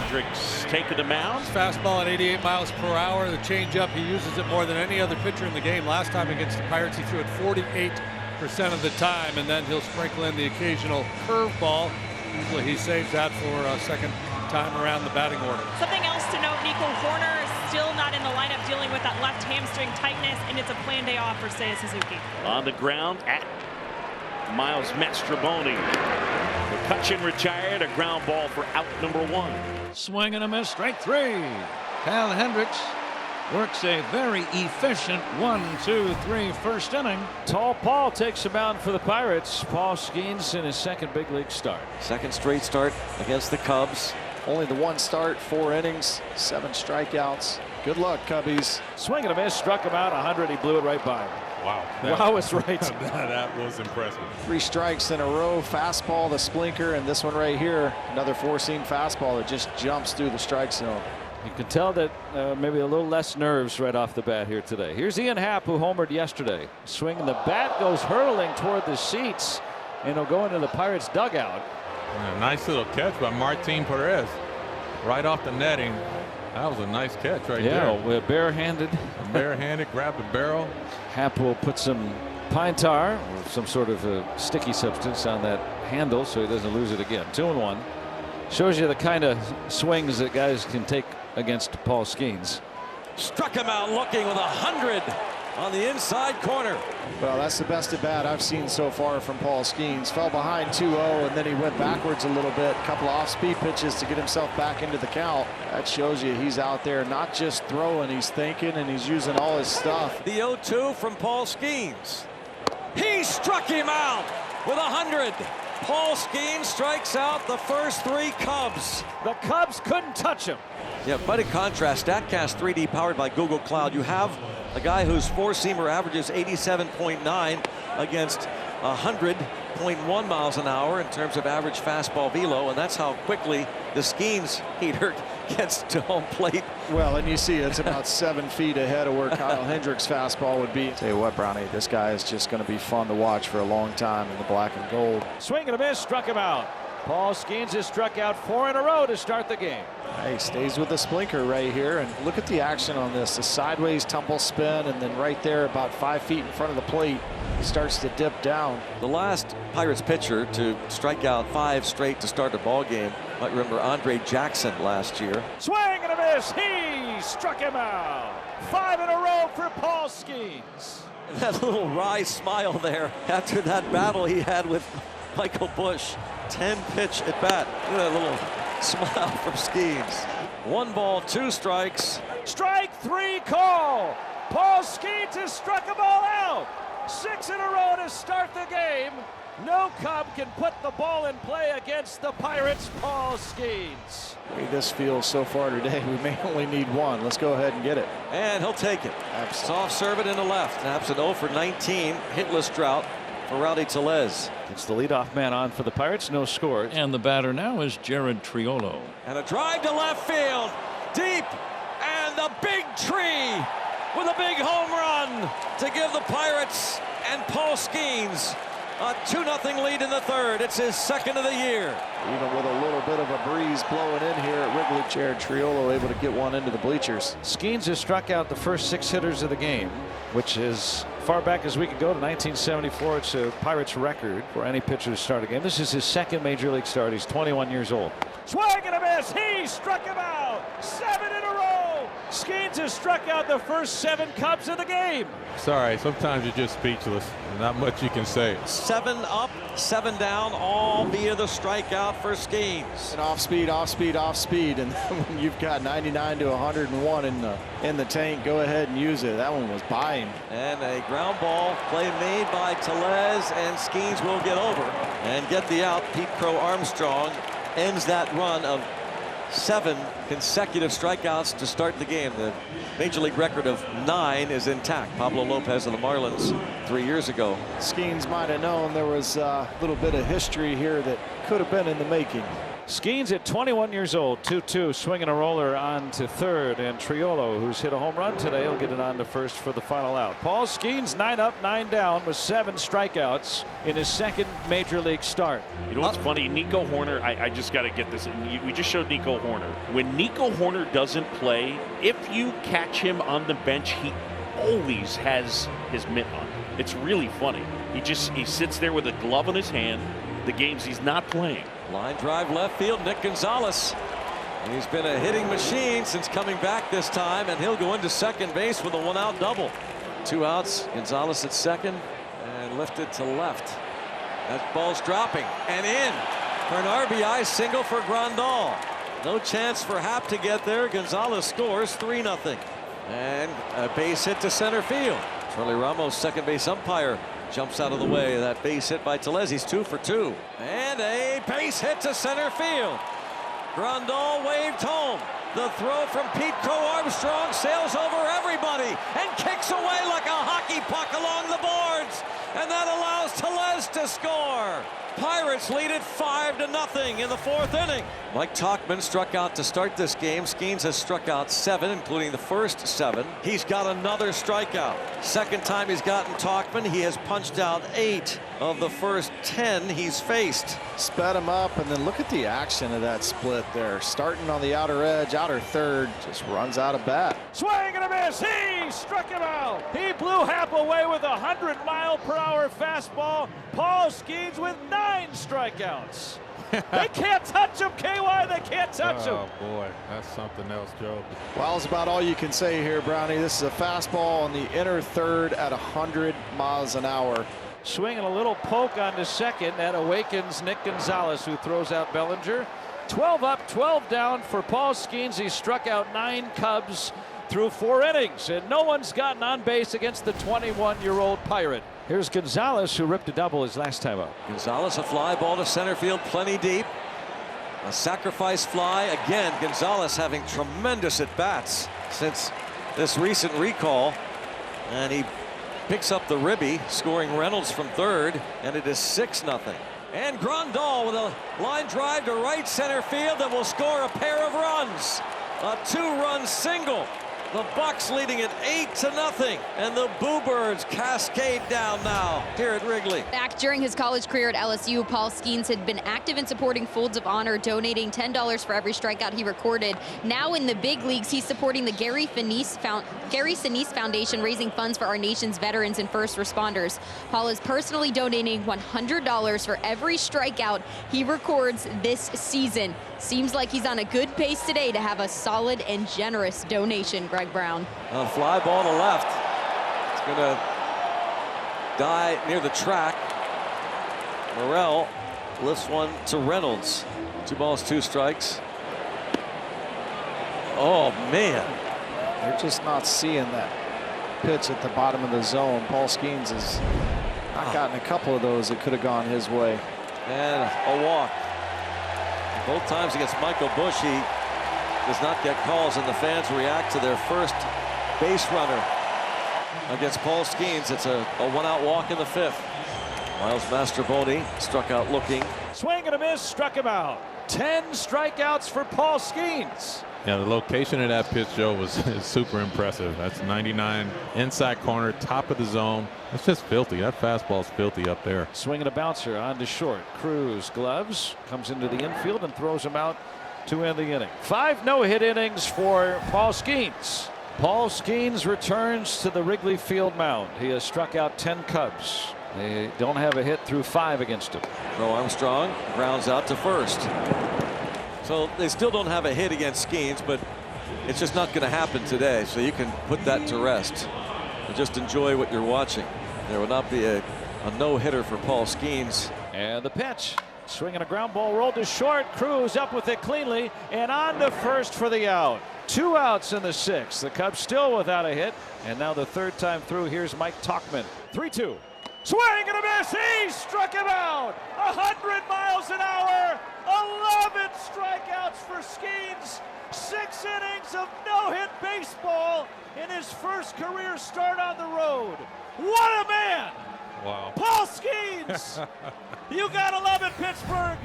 Hendricks taking the mound. Fastball at 88 miles per hour. The changeup, he uses it more than any other pitcher in the game. Last time against the Pirates, he threw it 48% of the time, and then he'll sprinkle in the occasional curveball. Usually he saves that for a second time around the batting order. Something else to note, Nico Horner is still not in the lineup dealing with that left hamstring tightness, and it's a planned day off for Seiya Suzuki. On the ground at Miles Mastrobuoni. McCutchen retired, a ground ball for out number 1. Swing and a miss, strike 3. Cal Hendricks works a very efficient 1-2-3 first inning. Tall Paul takes the mound for the Pirates. Paul Skeens in his second big league start. Second straight start against the Cubs. Only the 1 start, 4 innings, 7 strikeouts. Good luck, Cubbies. Swing and a miss, struck him out 100. He blew it right by him. Wow. Wow is right. That was impressive. 3 strikes in a row. Fastball, the splinker, and this one right here, another 4-seam fastball that just jumps through the strike zone. You can tell that maybe a little less nerves right off the bat here today. Here's Ian Happ, who homered yesterday. Swinging, the bat goes hurtling toward the seats, and he'll go into the Pirates dugout. A nice little catch by Martin Perez. Right off the netting. That was a nice catch right there. Yeah, barehanded. Barehanded, grabbed the barrel. Happ will put some pine tar or some sort of sticky substance on that handle so he doesn't lose it again. 2-1. Shows you the kind of swings that guys can take against Paul Skeens. Struck him out looking with 100 on the inside corner. Well, that's the best at bat I've seen so far from Paul Skeens. Fell behind 2-0, and then he went backwards a little bit. A couple off-speed pitches to get himself back into the count. That shows you he's out there not just throwing, he's thinking, and he's using all his stuff. The 0-2 from Paul Skeens. He struck him out with 100. Paul Skeens strikes out the first 3 Cubs. The Cubs couldn't touch him. Yeah, quite a contrast. StatCast 3D powered by Google Cloud. You have a guy whose 4-seamer averages 87.9 against 100.1 miles an hour in terms of average fastball velo, and that's how quickly the Skeens heater gets to home plate. Well, and you see it's about 7 feet ahead of where Kyle Hendricks' fastball would be. Tell you what, Brownie, this guy is just going to be fun to watch for a long time in the black and gold. Swing and a miss, struck him out. Paul Skeens has struck out 4 in a row to start the game. He stays with the splinker right here, and look at the action on this. The sideways tumble spin, and then right there about 5 feet in front of the plate, he starts to dip down. The last Pirates pitcher to strike out 5 straight to start a ball game, might remember Andre Jackson last year. Swing and a miss. He struck him out. 5 in a row for Paul Skeens. And that little wry smile there after that battle he had with Michael Busch. 10-pitch at bat. Look at that little smile from Skeens. 1 ball, 2 strikes. Strike 3 call. Paul Skeens has struck them all out. 6 in a row to start the game. No Cub can put the ball in play against the Pirates. Paul Skeens. The way this feels so far today, we may only need 1. Let's go ahead and get it. And he'll take it. Soft serve it in the left. Taps an 0 for 19 hitless drought for Rowdy Tellez. It's the leadoff man on for the Pirates. No score. And the batter now is Jared Triolo. And a drive to left field. Deep. And the big tree with a big home run to give the Pirates and Paul Skeens a 2-0 lead in the 3rd. It's his 2nd of the year. Even with a little bit of a breeze blowing in here at Wrigley, Jared Triolo able to get one into the bleachers. Skeens has struck out the first 6 hitters of the game, which is far back as we could go to 1974. It's a Pirates record for any pitcher to start a game. This is his 2nd major league start. He's 21 years old. Swing and a miss. He struck him out. 7 in a row. Skeens has struck out the first 7 Cubs of the game. Sorry, sometimes you're just speechless. Not much you can say. 7 up, 7 down, all via the strikeout for Skeens. And off speed, off speed, off speed. And when you've got 99 to 101 in the tank, go ahead and use it. That one was by him. And a ground ball play made by Tellez, and Skeens will get over and get the out. Pete Crow Armstrong ends that run of 7 consecutive strikeouts to start the game. The major league record of 9 is intact. Pablo Lopez of the Marlins 3 years ago. Skeens might have known there was a little bit of history here that could have been in the making. Skeens at 21 years old, 2-2, swinging a roller on to third, and Triolo, who's hit a home run today, will get it on to first for the final out. Paul Skeens 9 up, 9 down with 7 strikeouts in his second major league start. You know what's funny? Nico Hoerner, I just got to get this. We just showed Nico Hoerner. When Nico Hoerner doesn't play, if you catch him on the bench, he always has his mitt on. It's really funny. He sits there with a glove in his hand the games he's not playing. Line drive left field, Nick Gonzalez. He's been a hitting machine since coming back this time, and he'll go into second base with a 1-out double. 2 outs, Gonzalez at second, and lifted to left. That ball's dropping and in for an RBI single for Grandal. No chance for Happ to get there. Gonzalez scores 3-0. And a base hit to center field. Charlie Ramos, second base umpire, jumps out of the way. That base hit by Tellez. He's 2 for 2. And a base hit to center field. Grandal waved home. The throw from Pete Crow Armstrong sails over everybody and kicks away like a hockey puck along the boards. And that allows Tellez to score. Pirates lead it 5-0 in the 4th inning. Mike Tauchman struck out to start this game. Skeens has struck out 7, including the first 7. He's got another strikeout. Second time he's gotten Tauchman. He has punched out 8 of the first 10 he's faced. Sped him up, and then look at the action of that split there. Starting on the outer edge, outer third, just runs out of bat. Swing and a miss. He struck him out. He blew Happ away with a 100-mile-per-hour fastball. Paul Skeens with 9 strikeouts. They can't touch him, KY. They can't touch him. Oh, boy. That's something else, Joe. Well, it's about all you can say here, Brownie. This is a fastball on the inner third at 100 miles an hour. Swinging a little poke onto second. That awakens Nick Gonzalez, who throws out Bellinger. 12 up, 12 down for Paul Skeens. He struck out 9 Cubs through 4 innings, and no one's gotten on base against the 21-year-old Pirate. Here's Gonzalez, who ripped a double his last time up. Gonzalez, a fly ball to center field, plenty deep. A sacrifice fly. Again, Gonzalez having tremendous at-bats since this recent recall. And he picks up the ribby, scoring Reynolds from third, and it is 6-0. And Grandal with a line drive to right center field that will score a pair of runs. A 2-run single. The Bucks leading it 8-0, and the Boo Birds cascade down now here at Wrigley. Back during his college career at LSU, Paul Skeens had been active in supporting Folds of Honor, donating $10 for every strikeout he recorded. Now in the big leagues, he's supporting the Gary Sinise Foundation, raising funds for our nation's veterans and first responders. Paul is personally donating $100 for every strikeout he records this season. Seems like he's on a good pace today to have a solid and generous donation, Greg Brown. A fly ball to left. It's going to die near the track. Morrell lifts one to Reynolds. 2 balls, 2 strikes. Oh, man. They're just not seeing that pitch at the bottom of the zone. Paul Skeens has not gotten a couple of those that could have gone his way. And a walk. Both times against Michael Busch, he does not get calls, and the fans react to their first base runner against Paul Skeens. It's a 1-out walk in the 5th. Miles Mastrobuoni struck out looking. Swing and a miss, struck him out. 10 strikeouts for Paul Skeens. Yeah, the location of that pitch, Joe, was super impressive. That's 99 inside corner, top of the zone. It's just filthy. That fastball's filthy up there. Swinging a bouncer on to short. Cruz gloves, comes into the infield and throws him out to end the inning. 5 no-hit innings for Paul Skeens. Paul Skeens returns to the Wrigley Field mound. He has struck out 10 Cubs. They don't have a hit through 5 against him. Crow Armstrong grounds out to first. So they still don't have a hit against Skeens, but it's just not going to happen today. So you can put that to rest and just enjoy what you're watching. There will not be a no-hitter for Paul Skeens. And the pitch. Swinging a ground ball rolled to short. Cruz up with it cleanly and on to first for the out. 2 outs in the 6th. The Cubs still without a hit. And now the 3rd time through. Here's Mike Tauchman. 3-2. Swing and a miss. He struck him out. 100 miles an hour. 11 strikeouts for Skeens. 6 innings of no-hit baseball in his first career start on the road. What a man! Wow. Paul Skeens! You gotta love it, Pittsburgh.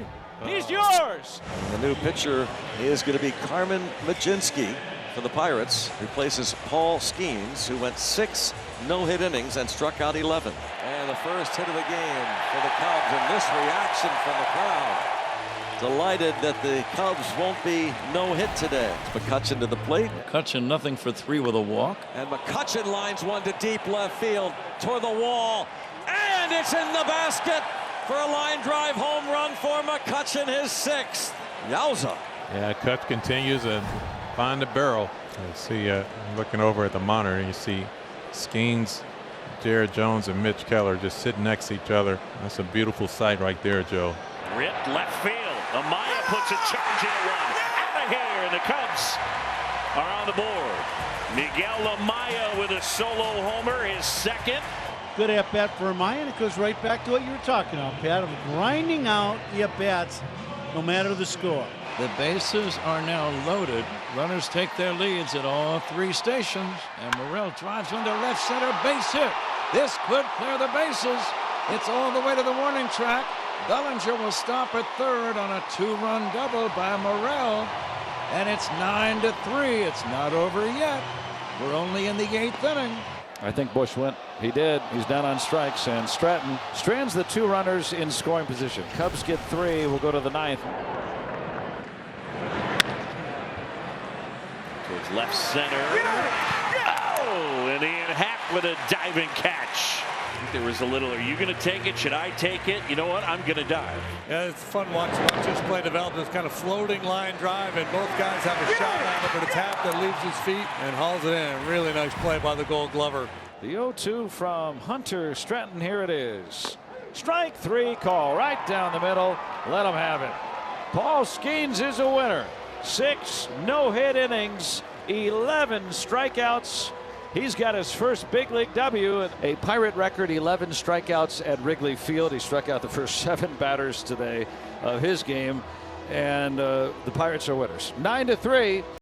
He's yours. The new pitcher is going to be Carmen Majinski for the Pirates. Replaces Paul Skeens, who went 6 no-hit innings and struck out 11. And the first hit of the game for the Cubs, and this reaction from the crowd. Delighted that the Cubs won't be no-hit today. McCutchen to the plate. McCutchen nothing for 3 with a walk. And McCutchen lines one to deep left field toward the wall. And it's in the basket for a line drive home run for McCutchen, his 6th. Yowza. Yeah, Kutch continues and find the barrel. You see, looking over at the monitor, you see Skeens, Jared Jones, and Mitch Keller just sitting next to each other. That's a beautiful sight right there, Joe. Ripped left field. Amaya puts a charge in a run. Out of here, and the Cubs are on the board. Miguel Amaya with a solo homer, his 2nd. Good at-bat for Amaya, and it goes right back to what you were talking about, Pat, of grinding out the at-bats no matter the score. The bases are now loaded. Runners take their leads at all 3 stations, and Morel drives into left center, base hit. This could clear the bases. It's all the way to the warning track. Bellinger will stop at 3rd on a 2-run double by Morel, and it's 9-3. It's not over yet. We're only in the 8th inning. I think Bush went. He did. He's down on strikes, and Stratton strands the 2 runners in scoring position. Cubs get 3. We'll go to the 9th. Towards left center. Oh, and Ian Hack with a diving catch. I think there was a little, are you going to take it? Should I take it? You know what? I'm going to dive. Yeah, it's fun watching this play develop. This kind of floating line drive, and both guys have a shot on it, but it's Hack that leaves his feet and hauls it in. Really nice play by the Gold Glover. The 0-2 from Hunter Stratton. Here it is. Strike 3 call right down the middle. Let him have it. Paul Skeens is a winner. 6 no-hit innings, 11 strikeouts. He's got his first big league W, a Pirate record 11 strikeouts at Wrigley Field. He struck out the first 7 batters today of his game, and the Pirates are winners 9-3.